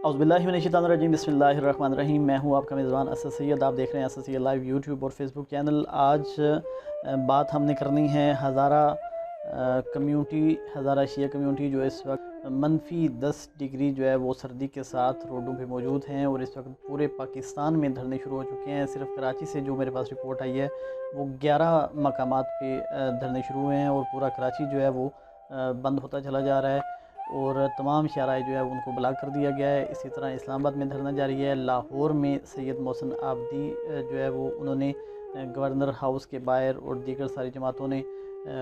औज़ुबिल्लाहिमिनश्शैतानिर्रजीम बिस्मिल्लाहिर्रहमानिर्रहीम। मैं हूँ आपका मेज़बान असद सैयद। आप देख रहे हैं असद सैयद लाइव यूट्यूब और फेसबुक चैनल। आज बात हमने करनी है हज़ारा कम्यूनिटी, हज़ारा शिया कम्यूनिटी जो इस वक्त -10 डिग्री जो है वो सर्दी के साथ रोडों पे मौजूद हैं और इस वक्त पूरे पाकिस्तान में धरने शुरू हो चुके हैं। सिर्फ कराची से जो मेरे पास रिपोर्ट आई है वो 11 मकामात पे धरने शुरू हुए हैं और पूरा कराची जो है वो बंद होता चला जा रहा है और तमाम शहराए जो है उनको ब्लॉक कर दिया गया है। इसी तरह इस्लामाबाद में धरना जारी है। लाहौर में सैयद मोहसिन आबदी जो है वो उन्होंने गवर्नर हाउस के बाहर और दीगर सारी जमातों ने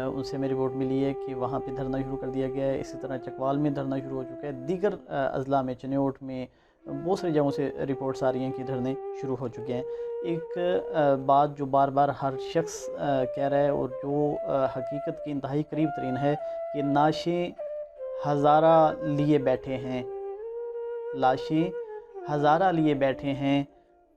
उनसे मेरी रिपोर्ट मिली है कि वहाँ पे धरना शुरू कर दिया गया है। इसी तरह चकवाल में धरना शुरू हो चुका है। दीगर अजला में, चनियोट में, बहुत सारी जगहों से रिपोर्ट्स आ रही हैं कि धरने शुरू हो चुके हैं। एक बात जो बार बार हर शख्स कह रहा है और जो हकीकत के इंतहाई करीब तरीन है कि नाशें हज़ारा लिए बैठे हैं, लाशें हज़ारा लिए बैठे हैं,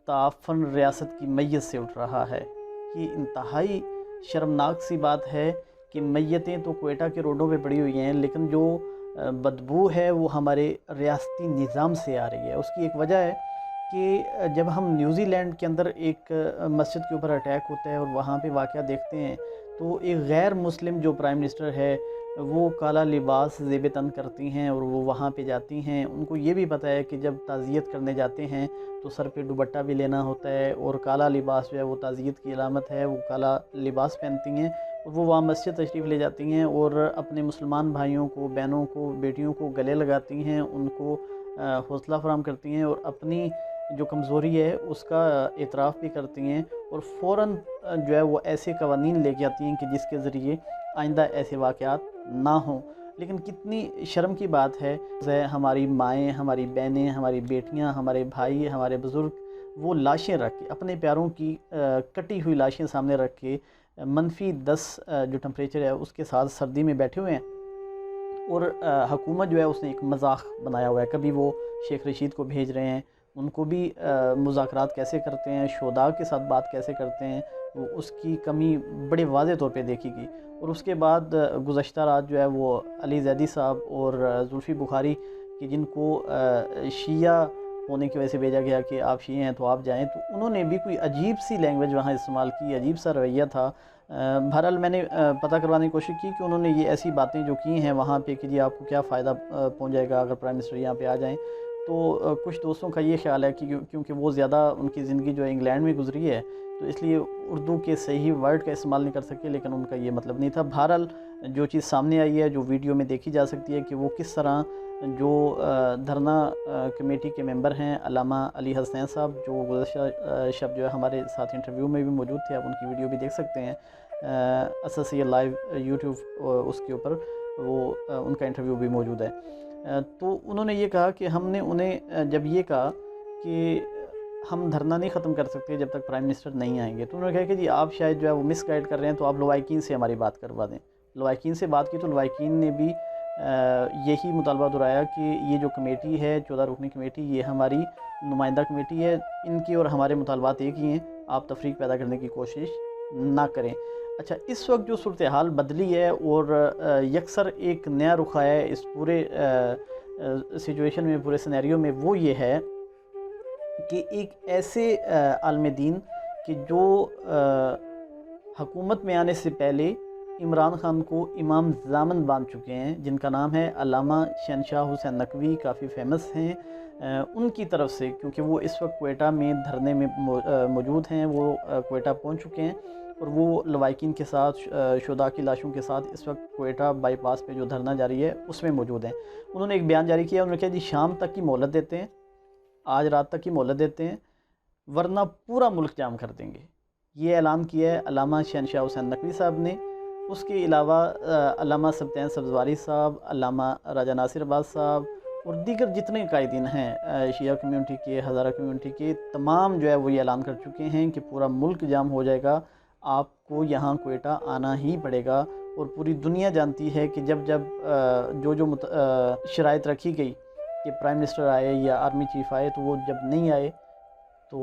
ताफ़न रियासत की मैयत से उठ रहा है। ये इंतहाई शर्मनाक सी बात है कि मैयतें तो क्वेटा के रोडों पे पड़ी हुई हैं, लेकिन जो बदबू है वो हमारे रियासती निज़ाम से आ रही है। उसकी एक वजह है कि जब हम न्यूज़ीलैंड के अंदर एक मस्जिद के ऊपर अटैक होता है और वहाँ पे वाक़या देखते हैं तो एक गैर मुस्लिम जो प्राइम मिनिस्टर है वो काला लिबास ज़ेब तन करती हैं और वो वहाँ पे जाती हैं। उनको ये भी पता है कि जब ताज़ियत करने जाते हैं तो सर पे दुपट्टा भी लेना होता है और काला लिबास जो है वो ताज़ियत की अलामत है। वो काला लिबास पहनती हैं और वो वहाँ मस्जिद तशरीफ़ ले जाती हैं और अपने मुसलमान भाइयों को, बहनों को, बेटियों को गले लगाती हैं, उनको हौसला फराहम करती हैं और अपनी जो कमज़ोरी है उसका एतराफ़ भी करती हैं और फ़ौरन जो है वो ऐसे कवानीन लेके आती हैं कि जिसके ज़रिए आइंदा ऐसे वाक़यात ना हों। लेकिन कितनी शर्म की बात है हमारी माएँ, हमारी बहनें, हमारी बेटियां, हमारे भाई, हमारे बुज़ुर्ग वो लाशें रख के, अपने प्यारों की कटी हुई लाशें सामने रख के -10 जो टेम्परेचर है उसके साथ सर्दी में बैठे हुए हैं और हुकूमत जो है उसने एक मजाक बनाया हुआ है। कभी वो शेख रशीद को भेज रहे हैं, उनको भी मुज़ाकरात कैसे करते हैं, शोदा के साथ बात कैसे करते हैं, वो उसकी कमी बड़े वाज़े तौर पे देखी गई। और उसके बाद गुज़श्ता रात जो है वो अली ज़ैदी साहब और जुल्फ़ी बुखारी कि जिनको शिया होने की वजह से भेजा गया कि आप शिया हैं तो आप जाएं, तो उन्होंने भी कोई अजीब सी लैंग्वेज वहाँ इस्तेमाल की, अजीब सा रवैया था। बहरहाल मैंने पता करवाने की कोशिश की कि उन्होंने ये ऐसी बातें जो की हैं वहाँ पे कि जी आपको क्या फ़ायदा पहुँच जाएगा अगर प्राइम मिनिस्टर यहाँ पे आ जाएँ। तो कुछ दोस्तों का ये ख्याल है कि क्योंकि वो ज़्यादा उनकी ज़िंदगी जो है इंग्लैंड में गुजरी है तो इसलिए उर्दू के सही वर्ड का इस्तेमाल नहीं कर सके, लेकिन उनका ये मतलब नहीं था। बहरहाल जो चीज़ सामने आई है, जो वीडियो में देखी जा सकती है कि वो किस तरह जो धरना कमेटी के मेंबर हैं अल्लामा अली हसनैन साहब, जो गुज़श्ता शब जो है हमारे साथ इंटरव्यू में भी मौजूद थे, आप उनकी वीडियो भी देख सकते हैं असद सैयद लाइव यूट्यूब उसके ऊपर वो उनका इंटरव्यू भी मौजूद है। तो उन्होंने ये कहा कि हमने उन्हें जब ये कहा कि हम धरना नहीं ख़त्म कर सकते जब तक प्राइम मिनिस्टर नहीं आएंगे, तो उन्होंने कहा कि जी आप शायद जो है वो मिस गाइड कर रहे हैं, तो आप लवाइकीन से हमारी बात करवा दें। लवाइकीन से बात की तो लवाइकीन ने भी यही मुतालबा दोहराया कि ये जो कमेटी है 14 रुकनी कमेटी, ये हमारी नुमाइंदा कमेटी है, इनकी और हमारे मुतालबात एक ही हैं, आप तफरीक पैदा करने की कोशिश ना करें। अच्छा, इस वक्त जो सूरत हाल बदली है और यकसर एक नया रुख आया है इस पूरे सिचुएशन में, पूरे सिनेरियो में, वो ये है कि एक ऐसे आलम दीन कि जो हुकूमत में आने से पहले इमरान ख़ान को इमाम ज़ामन बांध चुके हैं, जिनका नाम है अल्लामा शहनशाह हुसैन नकवी, काफ़ी फेमस हैं। उनकी तरफ से, क्योंकि वो इस वक्त क्वेटा में धरने में मौजूद हैं, वो क्वेटा पहुंच चुके हैं और वो लवाइकीन के साथ, शुहदा की लाशों के साथ इस वक्त क्वेटा बाईपास पे जो धरना जारी है उसमें मौजूद हैं। उन्होंने एक बयान जारी किया, उन्होंने कहा जी शाम तक की मोहलत देते हैं, आज रात तक की मोहलत देते हैं, वरना पूरा मुल्क जाम कर देंगे। ये ऐलान किया है अल्लामा शहनशाह हुसैन नकवी साहब ने। उसके अलावा अल्लामा सब्तैन सब्ज़वारी साहब, अल्लामा राजा नासिर अब्बास साहब और दीगर जितने कायदीन हैं शिया कम्यूनिटी के, हज़ारा कम्यूनिटी के, तमाम जो है वो ये ऐलान कर चुके हैं कि पूरा मुल्क जाम हो जाएगा, आपको यहाँ क्वेटा आना ही पड़ेगा। और पूरी दुनिया जानती है कि जब जब जो शराइत रखी गई कि प्राइम मिनिस्टर आए या आर्मी चीफ़ आए, तो वो जब नहीं आए तो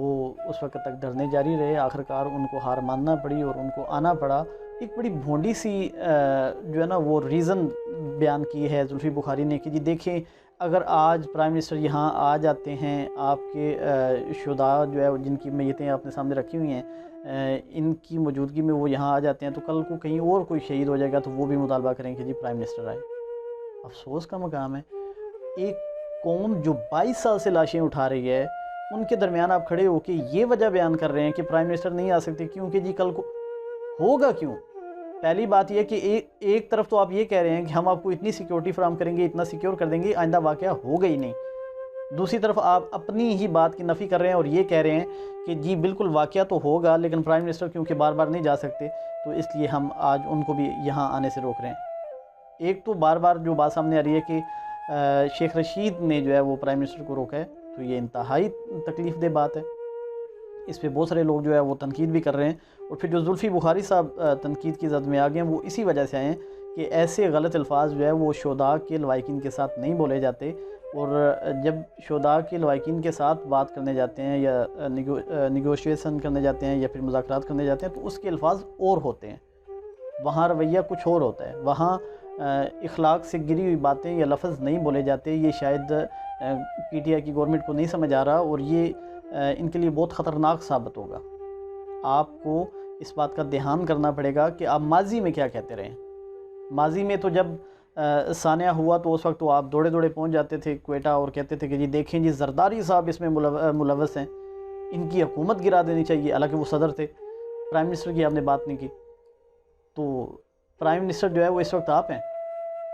उस वक्त तक धरने जारी रहे। आखिरकार उनको हार मानना पड़ी और उनको आना पड़ा। एक बड़ी भोंडी सी जो है ना वो रीज़न बयान की है जुल्फ़ी बुखारी ने कि जी देखें اگر آج پرائم منسٹر یہاں آ جاتے ہیں، آپ کے شہداء جو ہے جن کی میتیں آپ نے سامنے رکھی ہوئی ہیں ان کی موجودگی میں وہ یہاں آ جاتے ہیں، تو کل کو کہیں اور کوئی شہید ہو جائے گا تو وہ بھی مطالبہ کریں کہ جی پرائم منسٹر آئے۔ افسوس کا مقام ہے، ایک قوم جو 22 سال سے لاشیں اٹھا رہی ہے، ان کے درمیان آپ کھڑے ہو کے یہ وجہ بیان کر رہے ہیں کہ پرائم منسٹر نہیں آ سکتے کیونکہ جی کل کو ہوگا کیوں؟ پہلی بات یہ کہ ایک طرف تو آپ یہ کہہ رہے ہیں کہ ہم آپ کو اتنی سیکیورٹی فراہم کریں گے، اتنا سیکیور کر دیں گے، آئندہ واقعہ ہوگا ہی نہیں۔ دوسری طرف آپ اپنی ہی بات کی نفی کر رہے ہیں اور یہ کہہ رہے ہیں کہ جی بالکل واقعہ تو ہوگا لیکن پرائم منسٹر کیونکہ بار بار نہیں جا سکتے تو اس لیے ہم آج ان کو بھی یہاں آنے سے روک رہے ہیں۔ ایک تو بار بار جو بات سامنے آ رہی ہے کہ شیخ رشید نے جو ہے وہ پرائم منسٹر کو روکا ہے، تو یہ انتہائی تکلیف دہ بات ہے۔ اس پہ بہت سارے لوگ جو ہے وہ تنقید بھی کر رہے ہیں، اور پھر جو زلفی بخاری صاحب تنقید کی زد میں آ گئے ہیں وہ اسی وجہ سے آئے ہیں کہ ایسے غلط الفاظ جو ہے وہ شہداء کے لواحقین کے ساتھ نہیں بولے جاتے، اور جب شہداء کے لواحقین کے ساتھ بات کرنے جاتے ہیں یا نیگوشیشن کرنے جاتے ہیں یا پھر مذاکرات کرنے جاتے ہیں تو اس کے الفاظ اور ہوتے ہیں، وہاں رویہ کچھ اور ہوتا ہے، وہاں اخلاق سے گری ہوئی باتیں یا لفظ نہیں بولے جاتے۔ یہ شاید پی ٹی آئی کی گورنمنٹ کو نہیں سمجھ آ رہا، اور یہ ان کے لیے بہت خطرناک ثابت ہوگا۔ آپ کو اس بات کا دھیان کرنا پڑے گا کہ آپ ماضی میں کیا کہتے رہے ہیں۔ ماضی میں تو جب سانحہ ہوا تو اس وقت تو آپ دوڑے دوڑے پہنچ جاتے تھے کوئٹہ اور کہتے تھے کہ جی دیکھیں جی زرداری صاحب اس میں ملوث ہیں، ان کی حکومت گرا دینی چاہیے، حالانکہ وہ صدر تھے، پرائم منسٹر کی آپ نے بات نہیں کی۔ تو پرائم منسٹر جو ہے وہ اس وقت آپ ہیں۔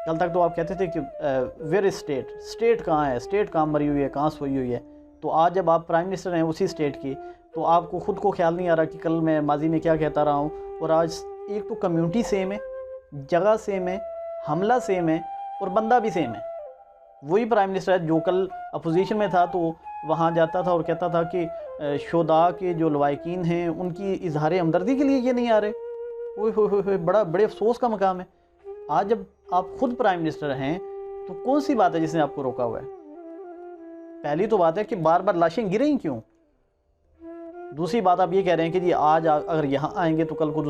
کل تک تو آپ کہتے تھے کہ ویئر از اسٹیٹ کہاں ہے، اسٹیٹ کہاں مری ہوئی ہے، کہاں سوئی ہوئی ہے۔ تو آج جب آپ پرائم منسٹر ہیں اسی اسٹیٹ کی، تو آپ کو خود کو خیال نہیں آ رہا کہ کل میں ماضی میں کیا کہتا رہا ہوں، اور آج ایک تو کمیونٹی سیم ہے، جگہ سیم ہے، حملہ سیم ہے، اور بندہ بھی سیم ہے۔ وہی پرائم منسٹر ہے جو کل اپوزیشن میں تھا تو وہاں جاتا تھا اور کہتا تھا کہ شہداء کے جو لواحقین ہیں ان کی اظہار ہمدردی کے لیے یہ نہیں آ رہے۔ اوہ ہوئے ہوئے ہوئے، بڑے افسوس کا مقام ہے۔ آج جب آپ خود پرائم منسٹر ہیں تو کون سی بات ہے جس نے آپ کو روکا ہوا ہے؟ پہلی تو بات ہے کہ بار بار لاشیں گریں کیوں؟ دوسری بات آپ یہ کہہ رہے ہیں کہ جی آج اگر یہاں آئیں گے تو کل کو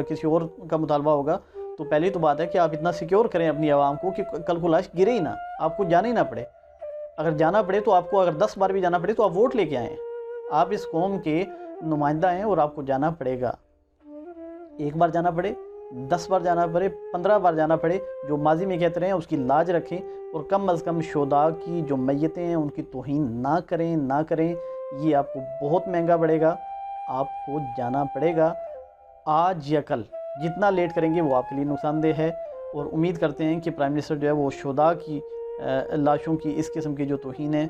کسی اور کا مطالبہ ہوگا، تو پہلی تو بات ہے کہ آپ اتنا سیکیور کریں اپنی عوام کو کہ کل کو لاش گرے ہی نہ، آپ کو جانا ہی نہ پڑے۔ اگر جانا پڑے تو آپ کو اگر 10 بار بھی جانا پڑے تو آپ ووٹ لے کے آئیں، آپ اس قوم کے نمائندہ ہیں اور آپ کو جانا پڑے گا۔ ایک بار جانا پڑے، 10 بار جانا پڑے، 15 بار جانا پڑے، جو ماضی میں کہتے رہے ہیں اس کی لاج رکھیں، اور کم از کم شہداء کی جو میتیں ہیں ان کی توہین نہ کریں۔ یہ آپ کو بہت مہنگا پڑے گا، آپ کو جانا پڑے گا آج یا کل۔ جتنا لیٹ کریں گے وہ آپ کے لیے نقصان دہ ہے، اور امید کرتے ہیں کہ پرائم منسٹر جو ہے وہ شہداء کی لاشوں کی اس قسم کی جو توہین ہے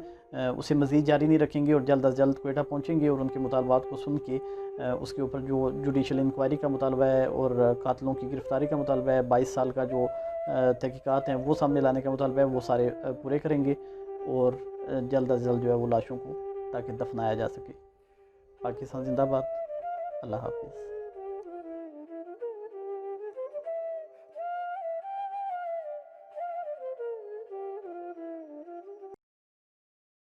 اسے مزید جاری نہیں رکھیں گے، اور جلد از جلد کوئٹہ پہنچیں گے اور ان کے مطالبات کو سن کے اس کے اوپر جو جوڈیشل انکوائری کا مطالبہ ہے اور قاتلوں کی گرفتاری کا مطالبہ ہے، 22 سال کا جو تحقیقات ہیں وہ سامنے لانے کا مطالبہ ہے، وہ سارے پورے کریں گے، اور جلد از جلد جو ہے وہ لاشوں کو تاکہ دفنایا جا سکے۔ پاکستان زندہ باد۔ اللہ حافظ۔